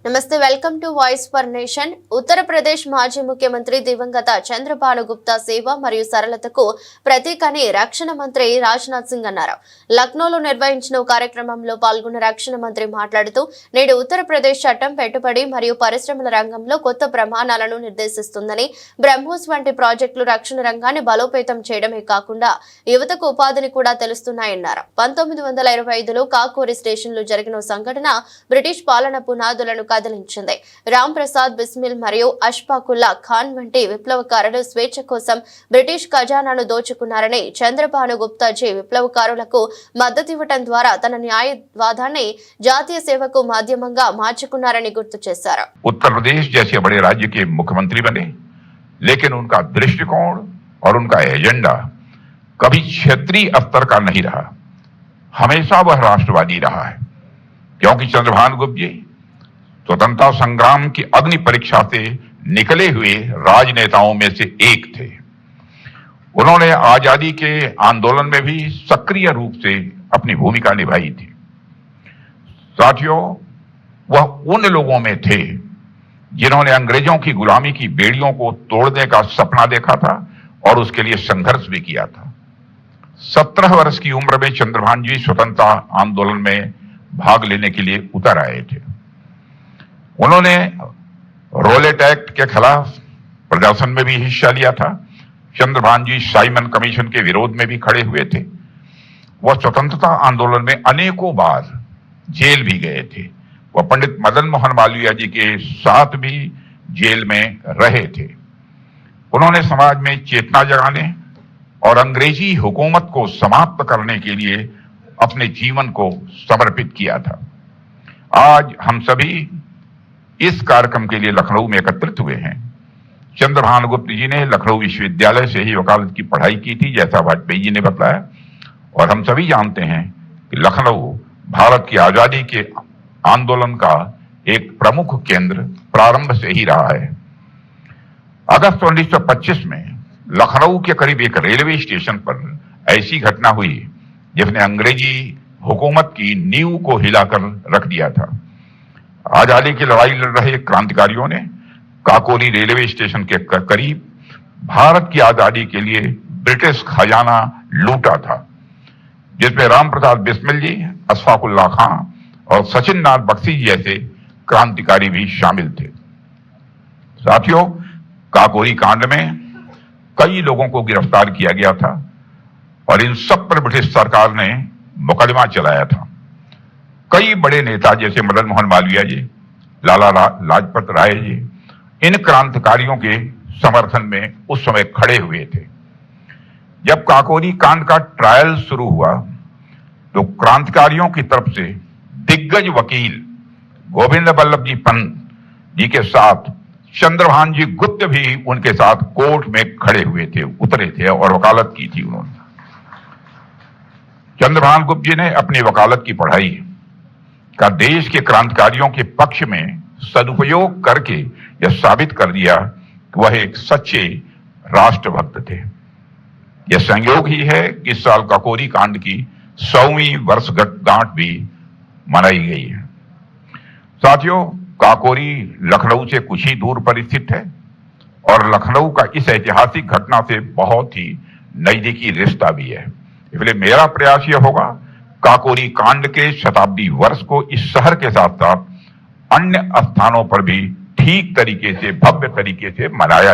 నమస్తే welcome to voice for nation. Uttar Pradesh మాజీ ముఖ్యమంత్రి దివంగత చంద్రబాను గుప్తా సేవ మరియు సరళతకు ప్రతీక అని రక్షణ మంత్రి రాజ్నాథ్ సింగ్ అన్నారు. లక్నోలో నిర్వహించిన కార్యక్రమంలో పాల్గొన్న రక్షణ మంత్రి మాట్లాడుతూ నేడు ఉత్తరప్రదేశ్ చట్టం పెట్టుబడి మరియు పరిశ్రమల రంగంలో కొత్త ప్రమాణాలను నిర్దేశిస్తుందని, బ్రహ్మోస్ వంటి ప్రాజెక్టులు రక్షణ రంగాన్ని బలోపేతం చేయడమే కాకుండా యువతకు ఉపాధిని కూడా తెలుస్తున్నాయన్నారు. 1925లో కాకోరి స్టేషన్లో జరిగిన సంఘటన బ్రిటిష్ పాలన పునాదులను కదిలించింది. రామ్ ప్రసాద్ బిస్మిల్ మరియు అష్ఫాకుల్లా ఖాన్ వంటి విప్లవకారులు స్వేచ్ఛ కోసం బ్రిటిష్ ఖజానాను దోచుకున్నారని, చంద్రబాను గుప్తాజీ విప్లవకారులకు మద్దతివ్వడం ద్వారా తన న్యాయవాదాన్ని జాతీయ సేవకు మాధ్యమంగా మార్చుకున్నారని గుర్తు చేశారు. उत्तर प्रदेश जैसे बड़े राज्य के मुख्यमंत्री बने, लेकिन उनका दृष्टिकोण और उनका एजेंडा कभी क्षेत्रीय स्तर का नहीं रहा, हमेशा वह राष्ट्रवादी रहा है। क्योंकि चंद्रभान गुप्ता जी स्वतंत्रता संग्राम की अग्नि परीक्षा से निकले हुए राजनेताओं में से एक थे। उन्होंने आजादी के आंदोलन में भी सक्रिय रूप से अपनी भूमिका निभाई थी। साथियों, वह उन लोगों में थे जिन्होंने अंग्रेजों की गुलामी की बेड़ियों को तोड़ने का सपना देखा था और उसके लिए संघर्ष भी किया था। 17 वर्ष की उम्र में चंद्रभान जी स्वतंत्रता आंदोलन में भाग लेने के लिए उतर आए थे। उन्होंने रोलेट एक्ट के खिलाफ प्रदर्शन में भी हिस्सा लिया था। चंद्रभान जी साइमन कमीशन के विरोध में भी खड़े हुए थे। वह स्वतंत्रता आंदोलन में अनेकों बार जेल भी गए थे। वह पंडित मदन मोहन मालवीय जी के साथ भी जेल में रहे थे। उन्होंने समाज में चेतना जगाने और अंग्रेजी हुकूमत को समाप्त करने के लिए अपने जीवन को समर्पित किया था। आज हम सभी इस कार्यक्रम के लिए लखनऊ में एकत्रित हुए हैं। चंद्रभान गुप्ता जी ने लखनऊ विश्वविद्यालय से ही वकालत की पढ़ाई की थी, जैसा वाजपेयी जी ने बताया, और हम सभी जानते हैं कि लखनऊ भारत की आजादी के आंदोलन का एक प्रमुख केंद्र प्रारंभ से ही रहा है। अगस्त 1925 में लखनऊ के करीब एक रेलवे स्टेशन पर ऐसी घटना हुई जिसने अंग्रेजी हुकूमत की नींव को हिलाकर रख दिया था। आजादी की लड़ाई लड़ रहे क्रांतिकारियों ने काकोरी रेलवे स्टेशन के करीब भारत की आजादी के लिए ब्रिटिश खजाना लूटा था, जिसमें राम प्रसाद बिस्मिल जी, अशफाकुल्ला खान और सचिन नाथ बख्शी जैसे क्रांतिकारी भी शामिल थे। साथियों, काकोरी कांड में कई लोगों को गिरफ्तार किया गया था और इन सब पर ब्रिटिश सरकार ने मुकदमा चलाया था। कई बड़े नेता जैसे मदन मोहन मालवीय जी, लाला लाजपत राय जी इन क्रांतिकारियों के समर्थन में उस समय खड़े हुए थे। जब काकोरी कांड का ट्रायल शुरू हुआ तो क्रांतिकारियों की तरफ से दिग्गज वकील गोविंद बल्लभ जी पंत जी के साथ चंद्रभान जी गुप्ता भी उनके साथ कोर्ट में खड़े हुए थे, उतरे थे और वकालत की थी। उन्होंने चंद्रभान गुप्ता जी ने अपनी वकालत की पढ़ाई का देश के क्रांतिकारियों के पक्ष में सदुपयोग करके यह साबित कर दिया कि वह एक सच्चे राष्ट्रभक्त थे। यह संयोग ही है कि इस साल काकोरी कांड की 100वीं वर्षगांठ भी मनाई गई है। साथियों, काकोरी लखनऊ से कुछ ही दूर पर स्थित है और लखनऊ का इस ऐतिहासिक घटना से बहुत ही नजदीकी रिश्ता भी है। इसलिए मेरा प्रयास यह होगा काकोरी कांड के शताब्दी वर्ष को इस शहर के साथ साथ अन्य स्थानों पर भी ठीक तरीके से, भव्य तरीके से मनाया